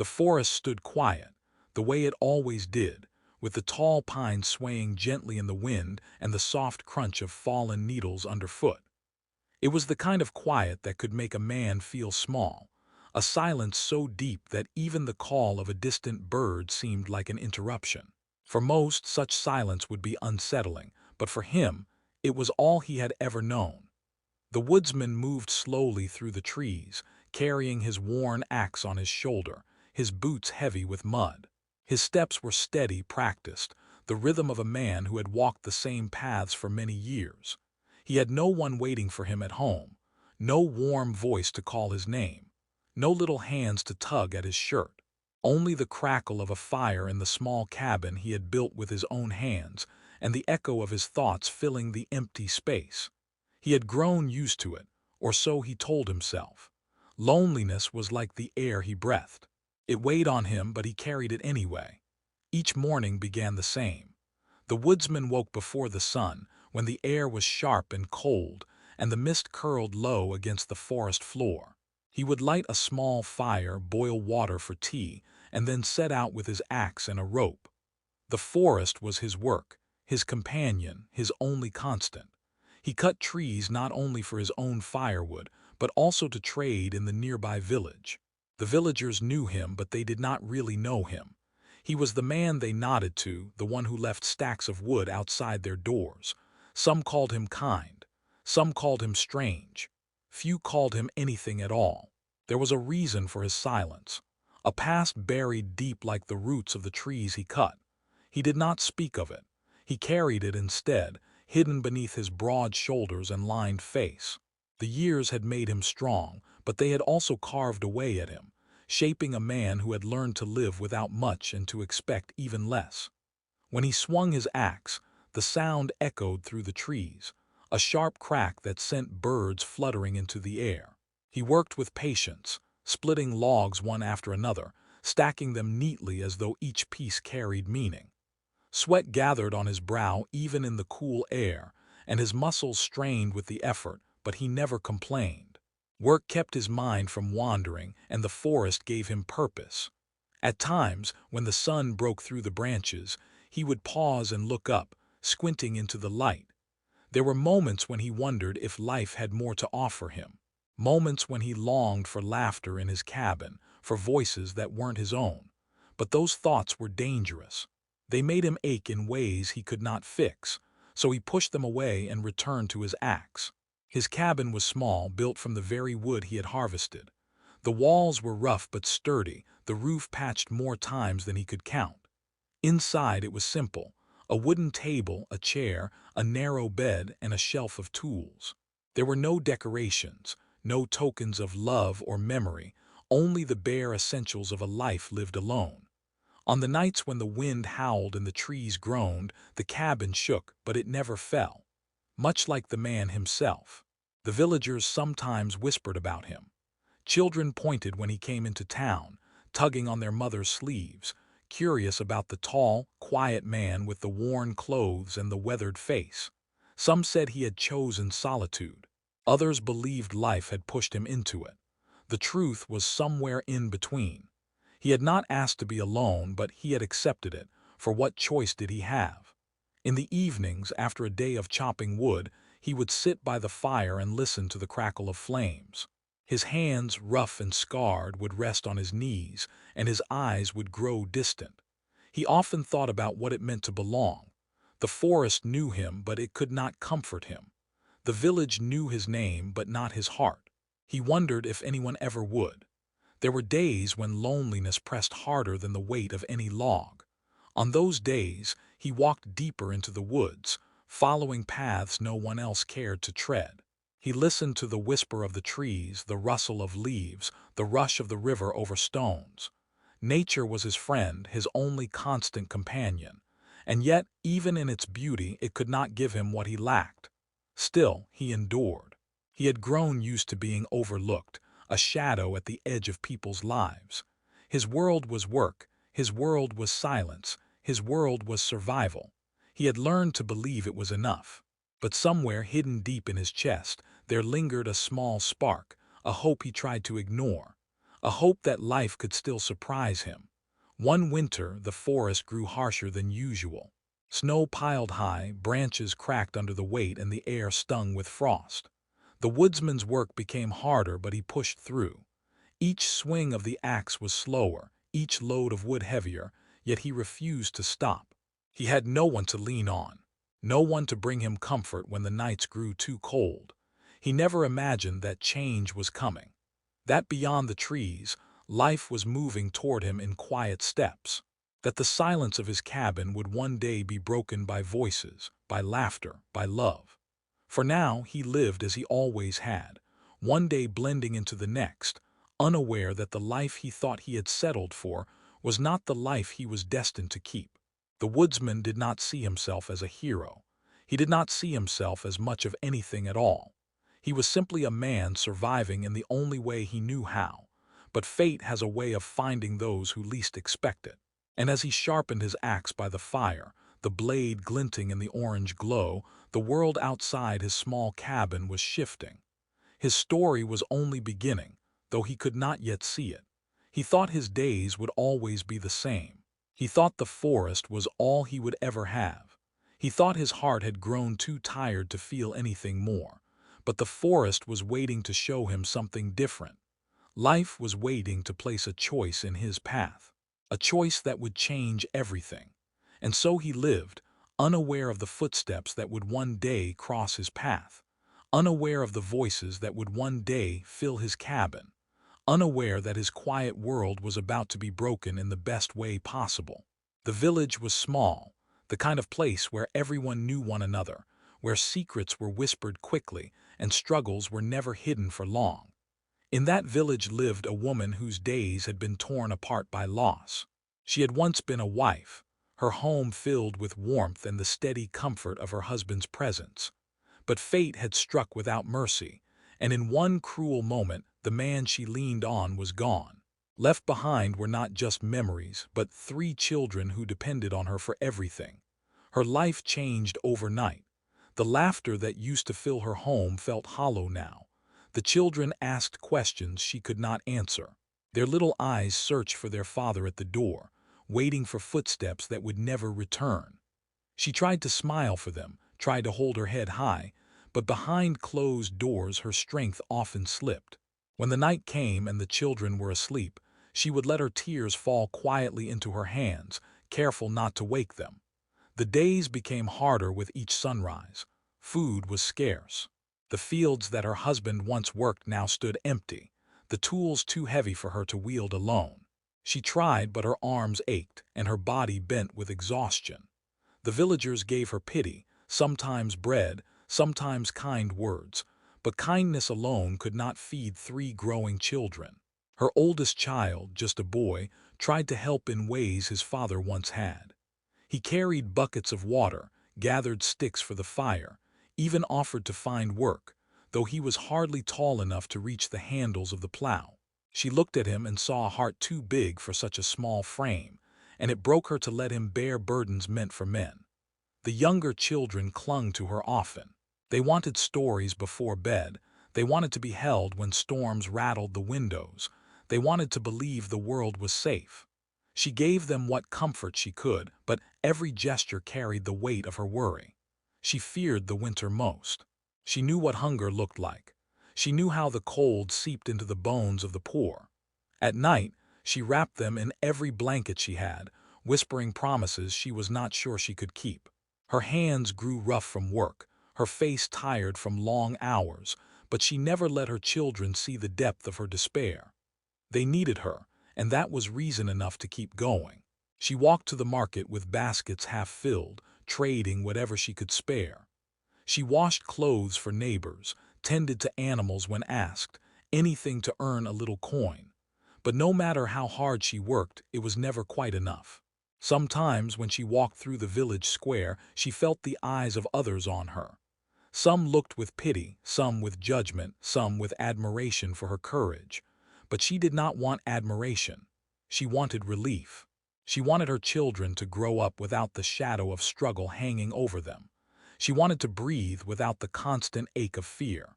The forest stood quiet, the way it always did, with the tall pines swaying gently in the wind and the soft crunch of fallen needles underfoot. It was the kind of quiet that could make a man feel small, a silence so deep that even the call of a distant bird seemed like an interruption. For most, such silence would be unsettling, but for him, it was all he had ever known. The woodsman moved slowly through the trees, carrying his worn axe on his shoulder, his boots heavy with mud. His steps were steady, practiced, the rhythm of a man who had walked the same paths for many years. He had no one waiting for him at home, no warm voice to call his name, no little hands to tug at his shirt. Only the crackle of a fire in the small cabin he had built with his own hands, and the echo of his thoughts filling the empty space. He had grown used to it, or so he told himself. Loneliness was like the air he breathed. It weighed on him, but he carried it anyway. Each morning began the same. The woodsman woke before the sun, when the air was sharp and cold, and the mist curled low against the forest floor. He would light a small fire, boil water for tea, and then set out with his axe and a rope. The forest was his work, his companion, his only constant. He cut trees not only for his own firewood, but also to trade in the nearby village. The villagers knew him, but they did not really know him. He was the man they nodded to, the one who left stacks of wood outside their doors. Some called him kind. Some called him strange. Few called him anything at all. There was a reason for his silence, a past buried deep like the roots of the trees he cut. He did not speak of it. He carried it instead, hidden beneath his broad shoulders and lined face. The years had made him strong, but they had also carved away at him, shaping a man who had learned to live without much and to expect even less. When he swung his axe, the sound echoed through the trees, a sharp crack that sent birds fluttering into the air. He worked with patience, splitting logs one after another, stacking them neatly as though each piece carried meaning. Sweat gathered on his brow even in the cool air, and his muscles strained with the effort, but he never complained. Work kept his mind from wandering, and the forest gave him purpose. At times, when the sun broke through the branches, he would pause and look up, squinting into the light. There were moments when he wondered if life had more to offer him, moments when he longed for laughter in his cabin, for voices that weren't his own. But those thoughts were dangerous. They made him ache in ways he could not fix, so he pushed them away and returned to his axe. His cabin was small, built from the very wood he had harvested. The walls were rough but sturdy, the roof patched more times than he could count. Inside it was simple: a wooden table, a chair, a narrow bed, and a shelf of tools. There were no decorations, no tokens of love or memory, only the bare essentials of a life lived alone. On the nights when the wind howled and the trees groaned, the cabin shook, but it never fell. Much like the man himself. The villagers sometimes whispered about him. Children pointed when he came into town, tugging on their mother's sleeves, curious about the tall, quiet man with the worn clothes and the weathered face. Some said he had chosen solitude. Others believed life had pushed him into it. The truth was somewhere in between. He had not asked to be alone, but he had accepted it, for what choice did he have? In the evenings, after a day of chopping wood, he would sit by the fire and listen to the crackle of flames. His hands, rough and scarred, would rest on his knees, and his eyes would grow distant. He often thought about what it meant to belong. The forest knew him, but it could not comfort him. The village knew his name, but not his heart. He wondered if anyone ever would. There were days when loneliness pressed harder than the weight of any log. On those days, he walked deeper into the woods, following paths no one else cared to tread. He listened to the whisper of the trees, the rustle of leaves, the rush of the river over stones. Nature was his friend, his only constant companion, and yet, even in its beauty, it could not give him what he lacked. Still, he endured. He had grown used to being overlooked, a shadow at the edge of people's lives. His world was work, his world was silence, his world was survival. He had learned to believe it was enough. But somewhere hidden deep in his chest, there lingered a small spark, a hope he tried to ignore. a hope that life could still surprise him. One winter, the forest grew harsher than usual. Snow piled high, branches cracked under the weight, and the air stung with frost. The woodsman's work became harder, but he pushed through. Each swing of the axe was slower, each load of wood heavier, yet he refused to stop. He had no one to lean on, no one to bring him comfort when the nights grew too cold. He never imagined that change was coming, that beyond the trees, life was moving toward him in quiet steps, that the silence of his cabin would one day be broken by voices, by laughter, by love. For now he lived as he always had, one day blending into the next, unaware that the life he thought he had settled for was not the life he was destined to keep. The woodsman did not see himself as a hero. He did not see himself as much of anything at all. He was simply a man surviving in the only way he knew how. But fate has a way of finding those who least expect it. And as he sharpened his axe by the fire, the blade glinting in the orange glow, the world outside his small cabin was shifting. His story was only beginning, though he could not yet see it. He thought his days would always be the same. He thought the forest was all he would ever have. He thought his heart had grown too tired to feel anything more. But the forest was waiting to show him something different. Life was waiting to place a choice in his path, a choice that would change everything. And so he lived, unaware of the footsteps that would one day cross his path, unaware of the voices that would one day fill his cabin, unaware that his quiet world was about to be broken in the best way possible. The village was small, the kind of place where everyone knew one another, where secrets were whispered quickly and struggles were never hidden for long. In that village lived a woman whose days had been torn apart by loss. She had once been a wife, her home filled with warmth and the steady comfort of her husband's presence. But fate had struck without mercy, and in one cruel moment, the man she leaned on was gone. Left behind were not just memories, but 3 children who depended on her for everything. Her life changed overnight. The laughter that used to fill her home felt hollow now. The children asked questions she could not answer. Their little eyes searched for their father at the door, waiting for footsteps that would never return. She tried to smile for them, tried to hold her head high, but behind closed doors her strength often slipped. When the night came and the children were asleep, she would let her tears fall quietly into her hands, careful not to wake them. The days became harder with each sunrise. Food was scarce. The fields that her husband once worked now stood empty, the tools too heavy for her to wield alone. She tried, but her arms ached and her body bent with exhaustion. The villagers gave her pity, sometimes bread, sometimes kind words, but kindness alone could not feed 3 growing children. Her oldest child, just a boy, tried to help in ways his father once had. He carried buckets of water, gathered sticks for the fire, even offered to find work, though he was hardly tall enough to reach the handles of the plow. She looked at him and saw a heart too big for such a small frame, and it broke her to let him bear burdens meant for men. The younger children clung to her often. They wanted stories before bed. They wanted to be held when storms rattled the windows. They wanted to believe the world was safe. She gave them what comfort she could, but every gesture carried the weight of her worry. She feared the winter most. She knew what hunger looked like. She knew how the cold seeped into the bones of the poor. At night, she wrapped them in every blanket she had, whispering promises she was not sure she could keep. Her hands grew rough from work, her face tired from long hours, but she never let her children see the depth of her despair. They needed her, and that was reason enough to keep going. She walked to the market with baskets half filled, trading whatever she could spare. She washed clothes for neighbors, tended to animals when asked, anything to earn a little coin. But no matter how hard she worked, it was never quite enough. Sometimes when she walked through the village square, she felt the eyes of others on her. Some looked with pity, some with judgment, some with admiration for her courage. But she did not want admiration. She wanted relief. She wanted her children to grow up without the shadow of struggle hanging over them. She wanted to breathe without the constant ache of fear.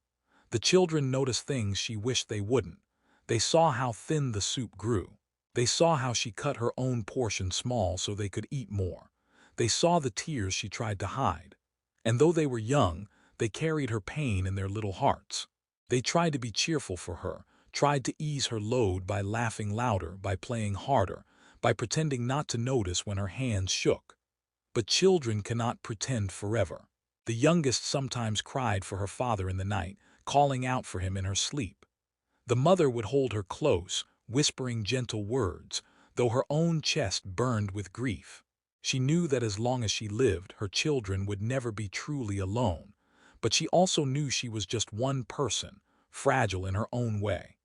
The children noticed things she wished they wouldn't. They saw how thin the soup grew. They saw how she cut her own portion small so they could eat more. They saw the tears she tried to hide. And though they were young, they carried her pain in their little hearts. They tried to be cheerful for her, tried to ease her load by laughing louder, by playing harder, by pretending not to notice when her hands shook. But children cannot pretend forever. The youngest sometimes cried for her father in the night, calling out for him in her sleep. The mother would hold her close, whispering gentle words, though her own chest burned with grief. She knew that as long as she lived, her children would never be truly alone, but she also knew she was just one person, fragile in her own way.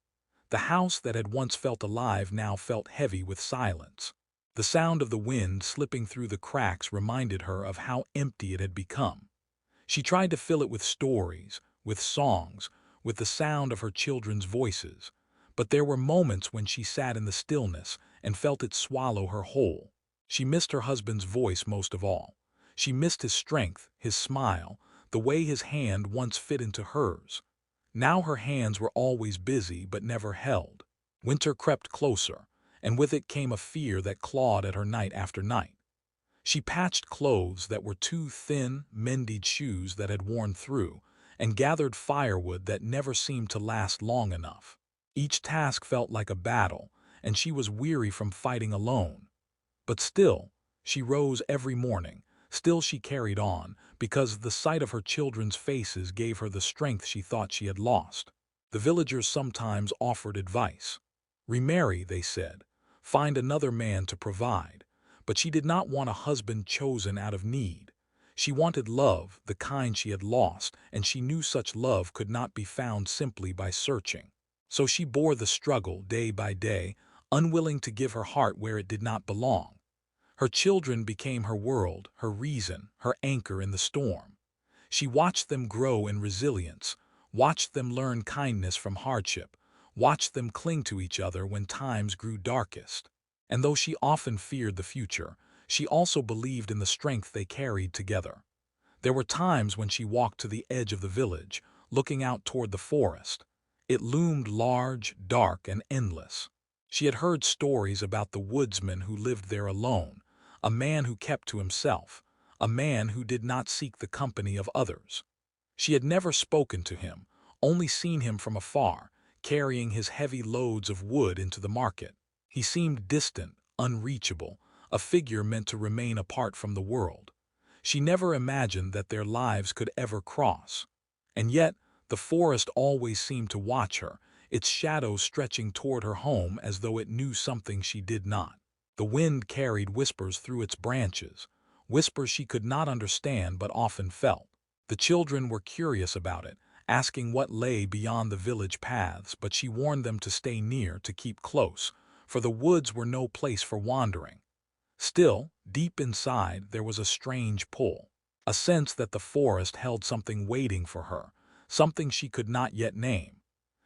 The house that had once felt alive now felt heavy with silence. The sound of the wind slipping through the cracks reminded her of how empty it had become. She tried to fill it with stories, with songs, with the sound of her children's voices, but there were moments when she sat in the stillness and felt it swallow her whole. She missed her husband's voice most of all. She missed his strength, his smile, the way his hand once fit into hers. Now her hands were always busy but never held. Winter crept closer, and with it came a fear that clawed at her night after night. She patched clothes that were too thin, mended shoes that had worn through, and gathered firewood that never seemed to last long enough. Each task felt like a battle, and she was weary from fighting alone. But still, she rose every morning, still she carried on, because the sight of her children's faces gave her the strength she thought she had lost. The villagers sometimes offered advice. Remarry, they said. Find another man to provide. But she did not want a husband chosen out of need. She wanted love, the kind she had lost, and she knew such love could not be found simply by searching. So she bore the struggle day by day, unwilling to give her heart where it did not belong. Her children became her world, her reason, her anchor in the storm. She watched them grow in resilience, watched them learn kindness from hardship, watched them cling to each other when times grew darkest. And though she often feared the future, she also believed in the strength they carried together. There were times when she walked to the edge of the village, looking out toward the forest. It loomed large, dark, and endless. She had heard stories about the woodsman who lived there alone, a man who kept to himself, a man who did not seek the company of others. She had never spoken to him, only seen him from afar, carrying his heavy loads of wood into the market. He seemed distant, unreachable, a figure meant to remain apart from the world. She never imagined that their lives could ever cross. And yet, the forest always seemed to watch her, its shadow stretching toward her home as though it knew something she did not. The wind carried whispers through its branches, whispers she could not understand but often felt. The children were curious about it, asking what lay beyond the village paths, but she warned them to stay near, to keep close, for the woods were no place for wandering. Still, deep inside, there was a strange pull, a sense that the forest held something waiting for her, something she could not yet name.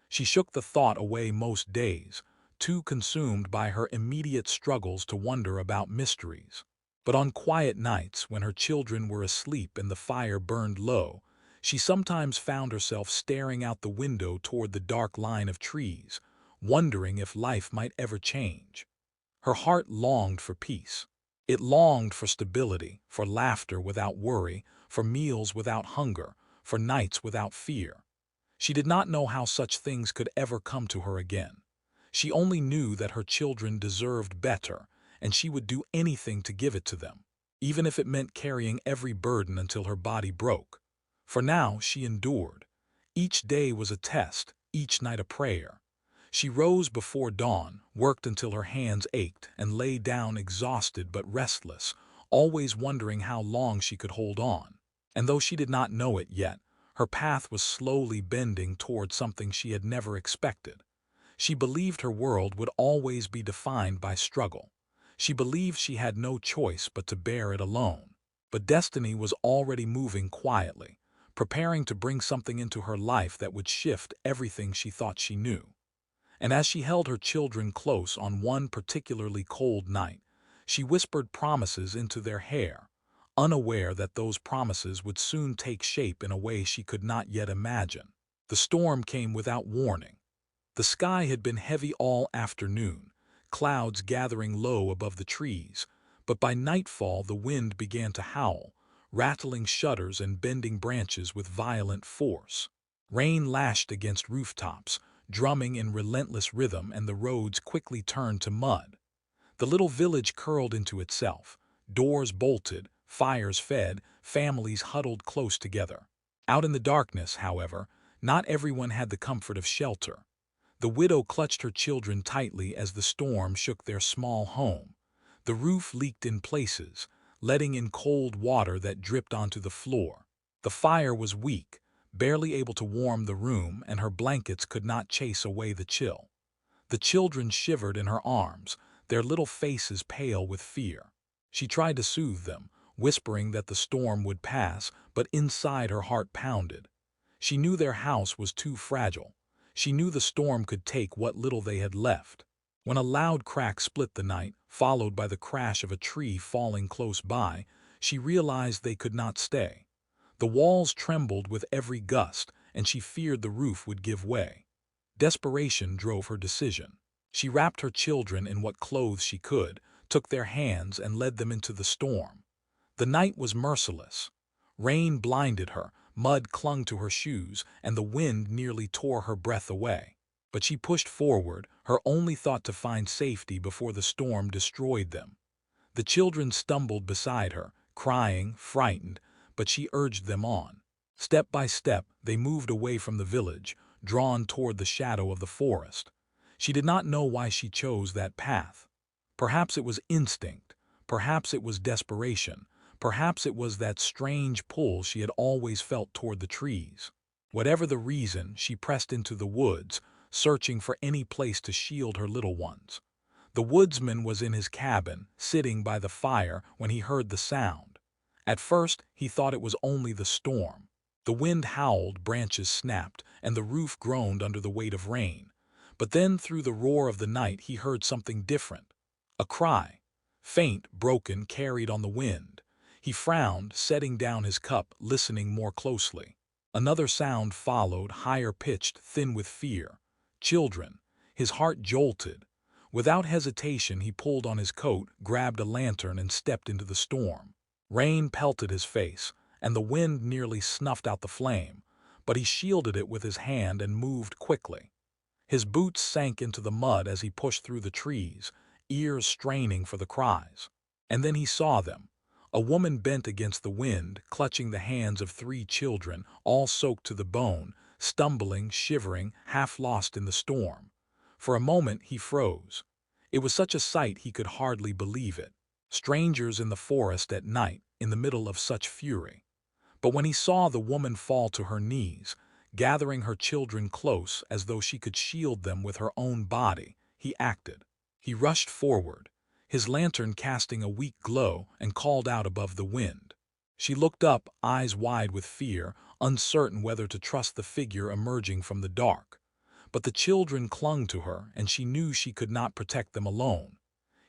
She shook the thought away most days, too consumed by her immediate struggles to wonder about mysteries. But on quiet nights, when her children were asleep and the fire burned low, she sometimes found herself staring out the window toward the dark line of trees, wondering if life might ever change. Her heart longed for peace. It longed for stability, for laughter without worry, for meals without hunger, for nights without fear. She did not know how such things could ever come to her again. She only knew that her children deserved better, and she would do anything to give it to them, even if it meant carrying every burden until her body broke. For now she endured. Each day was a test, each night a prayer. She rose before dawn, worked until her hands ached, and lay down exhausted but restless, always wondering how long she could hold on. And though she did not know it yet, her path was slowly bending toward something she had never expected. She believed her world would always be defined by struggle. She believed she had no choice but to bear it alone. But destiny was already moving quietly, preparing to bring something into her life that would shift everything she thought she knew. And as she held her children close on one particularly cold night, she whispered promises into their hair, unaware that those promises would soon take shape in a way she could not yet imagine. The storm came without warning. The sky had been heavy all afternoon, clouds gathering low above the trees, but by nightfall the wind began to howl, rattling shutters and bending branches with violent force. Rain lashed against rooftops, drumming in relentless rhythm, and the roads quickly turned to mud. The little village curled into itself, doors bolted, fires fed, families huddled close together. Out in the darkness, however, not everyone had the comfort of shelter. The widow clutched her children tightly as the storm shook their small home. The roof leaked in places, letting in cold water that dripped onto the floor. The fire was weak, barely able to warm the room, and her blankets could not chase away the chill. The children shivered in her arms, their little faces pale with fear. She tried to soothe them, whispering that the storm would pass, but inside her heart pounded. She knew their house was too fragile. She knew the storm could take what little they had left. When a loud crack split the night, followed by the crash of a tree falling close by, she realized they could not stay. The walls trembled with every gust, and she feared the roof would give way. Desperation drove her decision. She wrapped her children in what clothes she could, took their hands, and led them into the storm. The night was merciless. Rain blinded her, mud clung to her shoes, and the wind nearly tore her breath away. But she pushed forward, her only thought to find safety before the storm destroyed them. The children stumbled beside her, crying, frightened, but she urged them on. Step by step, they moved away from the village, drawn toward the shadow of the forest. She did not know why she chose that path. Perhaps it was instinct, perhaps it was desperation, perhaps it was that strange pull she had always felt toward the trees. Whatever the reason, she pressed into the woods, searching for any place to shield her little ones. The woodsman was in his cabin, sitting by the fire, when he heard the sound. At first, he thought it was only the storm. The wind howled, branches snapped, and the roof groaned under the weight of rain. But then, through the roar of the night, he heard something different. A cry, faint, broken, carried on the wind. He frowned, setting down his cup, listening more closely. Another sound followed, higher pitched, thin with fear. Children. His heart jolted. Without hesitation, he pulled on his coat, grabbed a lantern, and stepped into the storm. Rain pelted his face, and the wind nearly snuffed out the flame, but he shielded it with his hand and moved quickly. His boots sank into the mud as he pushed through the trees, ears straining for the cries. And then he saw them. A woman bent against the wind, clutching the hands of 3 children, all soaked to the bone, stumbling, shivering, half lost in the storm. For a moment he froze. It was such a sight he could hardly believe it. Strangers in the forest at night, in the middle of such fury. But when he saw the woman fall to her knees, gathering her children close as though she could shield them with her own body, he acted. He rushed forward, his lantern casting a weak glow, and called out above the wind. She looked up, eyes wide with fear, uncertain whether to trust the figure emerging from the dark. But the children clung to her, and she knew she could not protect them alone.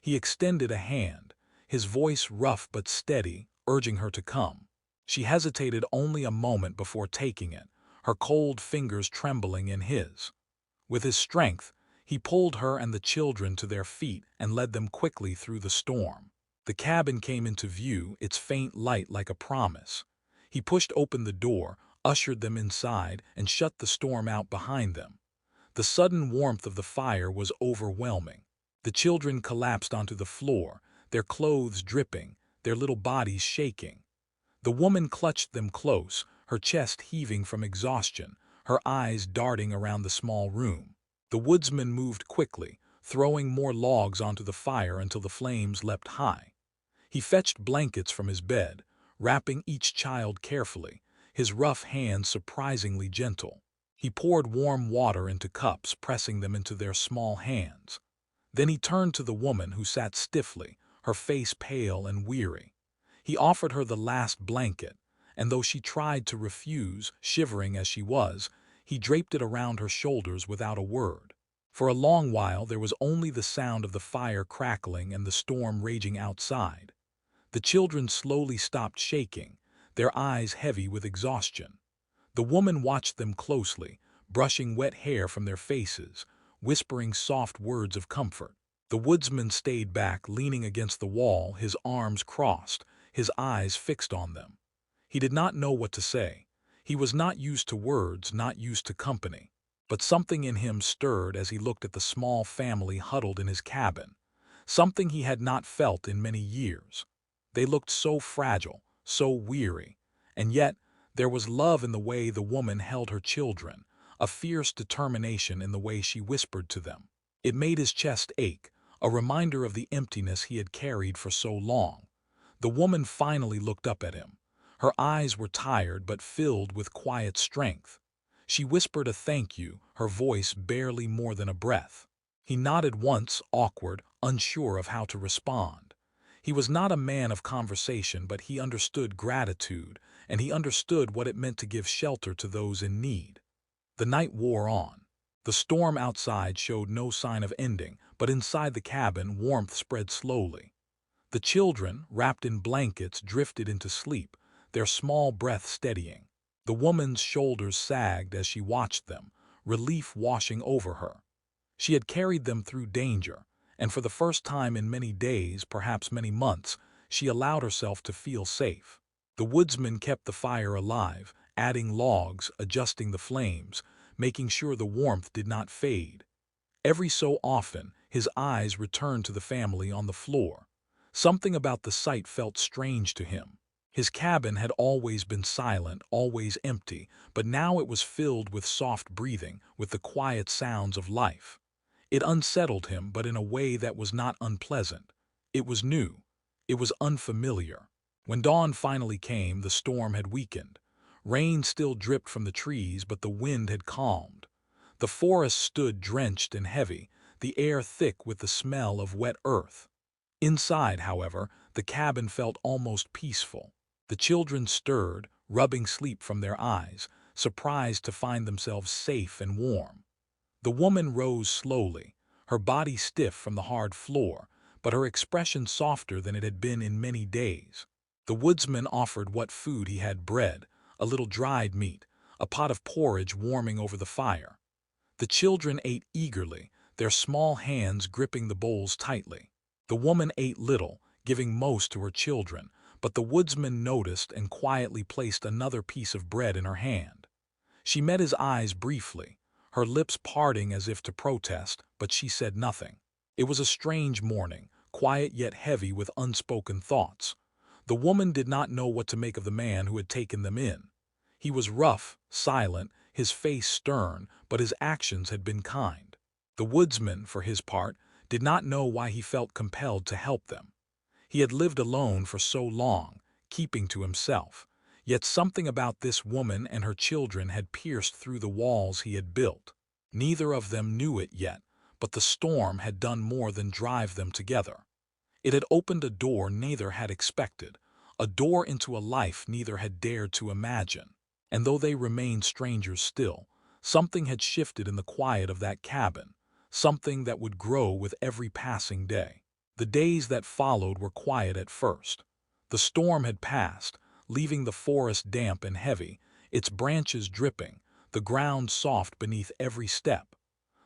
He extended a hand, his voice rough but steady, urging her to come. She hesitated only a moment before taking it, her cold fingers trembling in his. With his strength, he pulled her and the children to their feet and led them quickly through the storm. The cabin came into view, its faint light like a promise. He pushed open the door, ushered them inside, and shut the storm out behind them. The sudden warmth of the fire was overwhelming. The children collapsed onto the floor, their clothes dripping, their little bodies shaking. The woman clutched them close, her chest heaving from exhaustion, her eyes darting around the small room. The woodsman moved quickly, throwing more logs onto the fire until the flames leapt high. He fetched blankets from his bed, wrapping each child carefully, his rough hands surprisingly gentle. He poured warm water into cups, pressing them into their small hands. Then he turned to the woman who sat stiffly, her face pale and weary. He offered her the last blanket, and though she tried to refuse, shivering as she was, he draped it around her shoulders without a word. For a long while there was only the sound of the fire crackling and the storm raging outside. The children slowly stopped shaking, their eyes heavy with exhaustion. The woman watched them closely, brushing wet hair from their faces, whispering soft words of comfort. The woodsman stayed back, leaning against the wall, his arms crossed, his eyes fixed on them. He did not know what to say. He was not used to words, not used to company. But something in him stirred as he looked at the small family huddled in his cabin, something he had not felt in many years. They looked so fragile, so weary, and yet there was love in the way the woman held her children, a fierce determination in the way she whispered to them. It made his chest ache, a reminder of the emptiness he had carried for so long. The woman finally looked up at him. Her eyes were tired but filled with quiet strength. She whispered a thank you, her voice barely more than a breath. He nodded once, awkward, unsure of how to respond. He was not a man of conversation, but he understood gratitude, and he understood what it meant to give shelter to those in need. The night wore on. The storm outside showed no sign of ending, but inside the cabin warmth spread slowly. The children, wrapped in blankets, drifted into sleep, their small breath steadying. The woman's shoulders sagged as she watched them, relief washing over her. She had carried them through danger, and for the first time in many days, perhaps many months, she allowed herself to feel safe. The woodsman kept the fire alive, adding logs, adjusting the flames, making sure the warmth did not fade. Every so often, his eyes returned to the family on the floor. Something about the sight felt strange to him. His cabin had always been silent, always empty, but now it was filled with soft breathing, with the quiet sounds of life. It unsettled him, but in a way that was not unpleasant. It was new. It was unfamiliar. When dawn finally came, the storm had weakened. Rain still dripped from the trees, but the wind had calmed. The forest stood drenched and heavy, the air thick with the smell of wet earth. Inside, however, the cabin felt almost peaceful. The children stirred, rubbing sleep from their eyes, surprised to find themselves safe and warm. The woman rose slowly, her body stiff from the hard floor, but her expression softer than it had been in many days. The woodsman offered what food he had: bread, a little dried meat, a pot of porridge warming over the fire. The children ate eagerly, their small hands gripping the bowls tightly. The woman ate little, giving most to her children, but the woodsman noticed and quietly placed another piece of bread in her hand. She met his eyes briefly, her lips parting as if to protest, but she said nothing. It was a strange morning, quiet yet heavy with unspoken thoughts. The woman did not know what to make of the man who had taken them in. He was rough, silent, his face stern, but his actions had been kind. The woodsman, for his part, did not know why he felt compelled to help them. He had lived alone for so long, keeping to himself, yet something about this woman and her children had pierced through the walls he had built. Neither of them knew it yet, but the storm had done more than drive them together. It had opened a door neither had expected, a door into a life neither had dared to imagine. And though they remained strangers still, something had shifted in the quiet of that cabin, something that would grow with every passing day. The days that followed were quiet at first. The storm had passed, leaving the forest damp and heavy, its branches dripping, the ground soft beneath every step.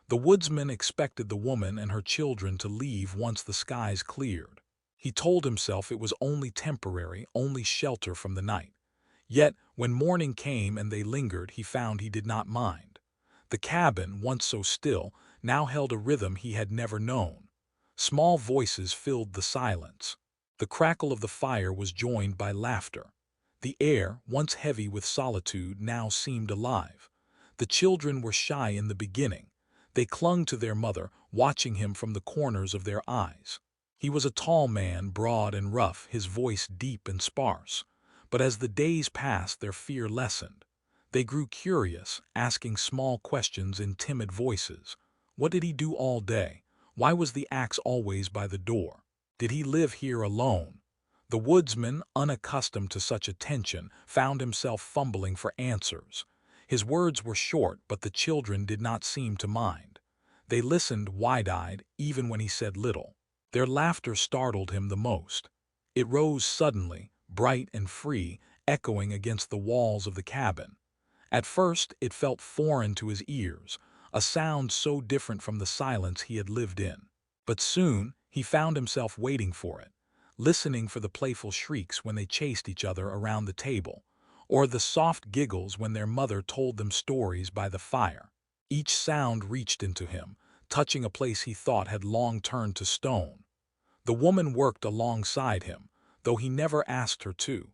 The woodsman expected the woman and her children to leave once the skies cleared. He told himself it was only temporary, only shelter from the night. Yet, when morning came and they lingered, he found he did not mind. The cabin, once so still, now held a rhythm he had never known. Small voices filled the silence. The crackle of the fire was joined by laughter. The air, once heavy with solitude, now seemed alive. The children were shy in the beginning. They clung to their mother, watching him from the corners of their eyes. He was a tall man, broad and rough, his voice deep and sparse. But as the days passed, their fear lessened. They grew curious, asking small questions in timid voices. What did he do all day? Why was the axe always by the door? Did he live here alone? The woodsman, unaccustomed to such attention, found himself fumbling for answers. His words were short, but the children did not seem to mind. They listened wide-eyed, even when he said little. Their laughter startled him the most. It rose suddenly, bright and free, echoing against the walls of the cabin. At first, it felt foreign to his ears, a sound so different from the silence he had lived in. But soon, he found himself waiting for it, listening for the playful shrieks when they chased each other around the table, or the soft giggles when their mother told them stories by the fire. Each sound reached into him, touching a place he thought had long turned to stone. The woman worked alongside him, though he never asked her to.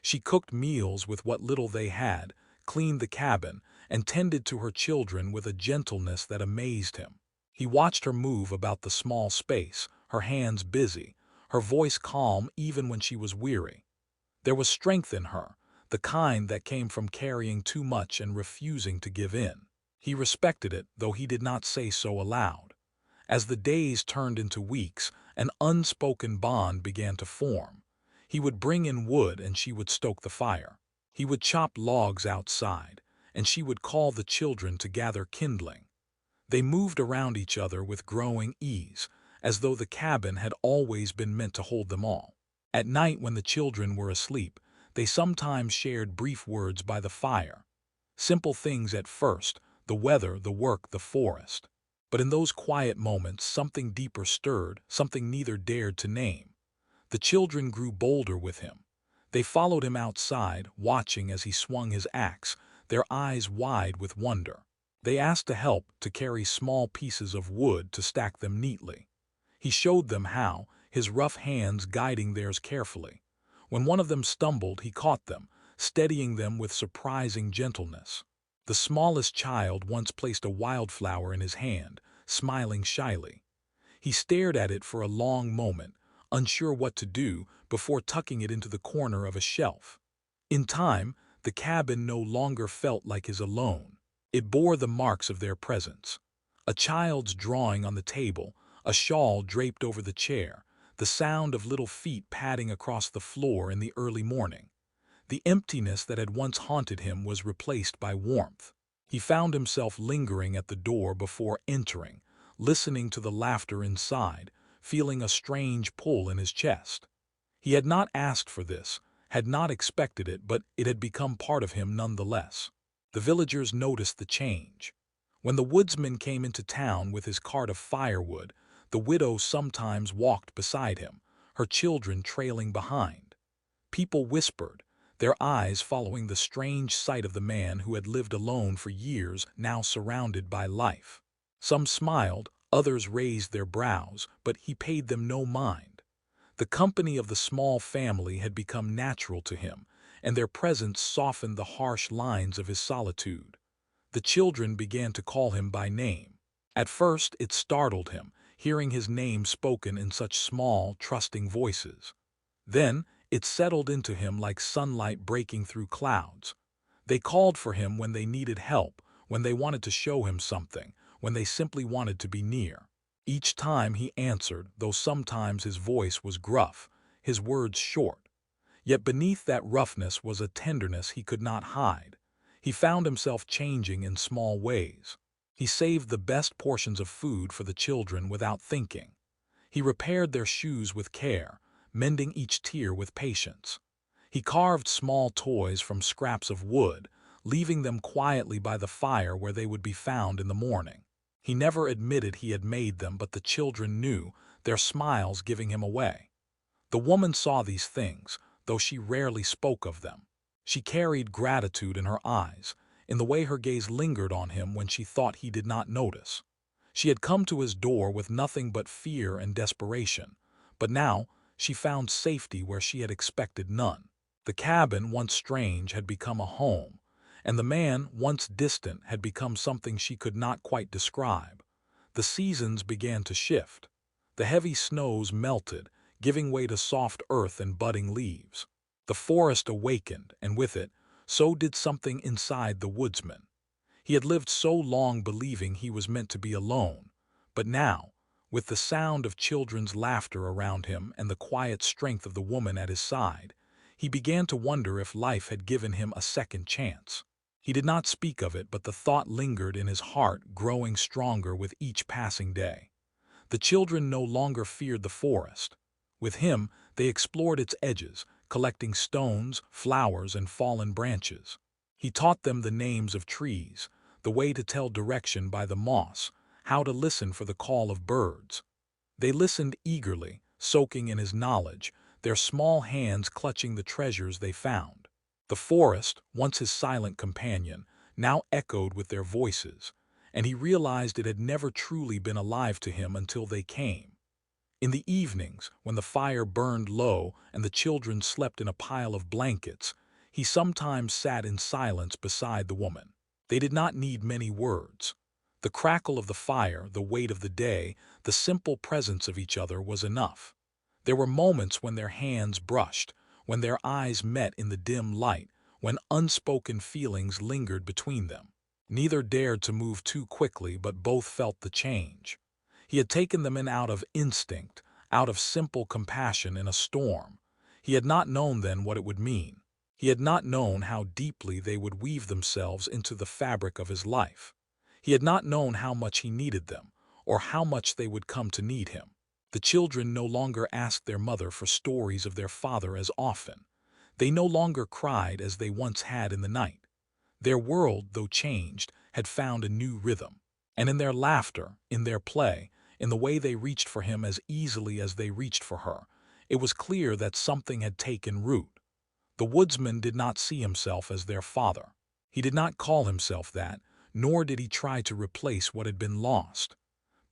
She cooked meals with what little they had, cleaned the cabin, and tended to her children with a gentleness that amazed him. He watched her move about the small space, her hands busy, her voice calm even when she was weary. There was strength in her, the kind that came from carrying too much and refusing to give in. He respected it, though he did not say so aloud. As the days turned into weeks, an unspoken bond began to form. He would bring in wood and she would stoke the fire. He would chop logs outside, and she would call the children to gather kindling. They moved around each other with growing ease, as though the cabin had always been meant to hold them all. At night, when the children were asleep, they sometimes shared brief words by the fire. Simple things at first, the weather, the work, the forest. But in those quiet moments, something deeper stirred, something neither dared to name. The children grew bolder with him. They followed him outside, watching as he swung his axe, their eyes wide with wonder. They asked to help to carry small pieces of wood to stack them neatly. He showed them how, his rough hands guiding theirs carefully. When one of them stumbled, he caught them, steadying them with surprising gentleness. The smallest child once placed a wildflower in his hand, smiling shyly. He stared at it for a long moment, unsure what to do, before tucking it into the corner of a shelf. In time, the cabin no longer felt like his alone. It bore the marks of their presence. A child's drawing on the table, a shawl draped over the chair, the sound of little feet padding across the floor in the early morning. The emptiness that had once haunted him was replaced by warmth. He found himself lingering at the door before entering, listening to the laughter inside, feeling a strange pull in his chest. He had not asked for this, had not expected it, but it had become part of him nonetheless. The villagers noticed the change. When the woodsman came into town with his cart of firewood, the widow sometimes walked beside him, her children trailing behind. People whispered, their eyes following the strange sight of the man who had lived alone for years, now surrounded by life. Some smiled, others raised their brows, but he paid them no mind. The company of the small family had become natural to him, and their presence softened the harsh lines of his solitude. The children began to call him by name. At first it startled him, hearing his name spoken in such small, trusting voices. Then it settled into him like sunlight breaking through clouds. They called for him when they needed help, when they wanted to show him something, when they simply wanted to be near. Each time he answered, though sometimes his voice was gruff, his words short. Yet beneath that roughness was a tenderness he could not hide. He found himself changing in small ways. He saved the best portions of food for the children without thinking. He repaired their shoes with care, mending each tear with patience. He carved small toys from scraps of wood, leaving them quietly by the fire where they would be found in the morning. He never admitted he had made them, but the children knew, their smiles giving him away. The woman saw these things, though she rarely spoke of them. She carried gratitude in her eyes, in the way her gaze lingered on him when she thought he did not notice. She had come to his door with nothing but fear and desperation, but now she found safety where she had expected none. The cabin, once strange, had become a home, and the man, once distant, had become something she could not quite describe. The seasons began to shift. The heavy snows melted, giving way to soft earth and budding leaves. The forest awakened, and with it, so did something inside the woodsman. He had lived so long believing he was meant to be alone, but now, with the sound of children's laughter around him and the quiet strength of the woman at his side, he began to wonder if life had given him a second chance. He did not speak of it, but the thought lingered in his heart, growing stronger with each passing day. The children no longer feared the forest. With him, they explored its edges, collecting stones, flowers, and fallen branches. He taught them the names of trees, the way to tell direction by the moss, how to listen for the call of birds. They listened eagerly, soaking in his knowledge, their small hands clutching the treasures they found. The forest, once his silent companion, now echoed with their voices, and he realized it had never truly been alive to him until they came. In the evenings, when the fire burned low and the children slept in a pile of blankets, he sometimes sat in silence beside the woman. They did not need many words. The crackle of the fire, the weight of the day, the simple presence of each other was enough. There were moments when their hands brushed, when their eyes met in the dim light, when unspoken feelings lingered between them. Neither dared to move too quickly, but both felt the change. He had taken them in out of instinct, out of simple compassion in a storm. He had not known then what it would mean. He had not known how deeply they would weave themselves into the fabric of his life. He had not known how much he needed them, or how much they would come to need him. The children no longer asked their mother for stories of their father as often. They no longer cried as they once had in the night. Their world, though changed, had found a new rhythm. And in their laughter, in their play, in the way they reached for him as easily as they reached for her, it was clear that something had taken root. The woodsman did not see himself as their father. He did not call himself that, nor did he try to replace what had been lost.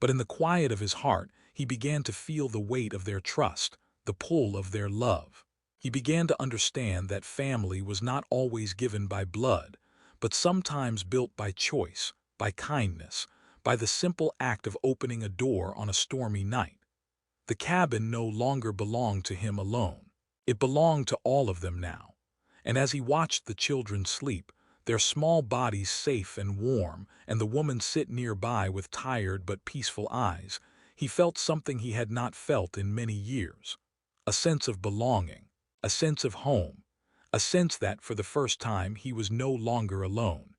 But in the quiet of his heart, he began to feel the weight of their trust, the pull of their love. He began to understand that family was not always given by blood, but sometimes built by choice, by kindness, by the simple act of opening a door on a stormy night. The cabin no longer belonged to him alone. It belonged to all of them now. And as he watched the children sleep, their small bodies safe and warm, and the woman sit nearby with tired but peaceful eyes, he felt something he had not felt in many years. A sense of belonging, a sense of home, a sense that, for the first time, he was no longer alone.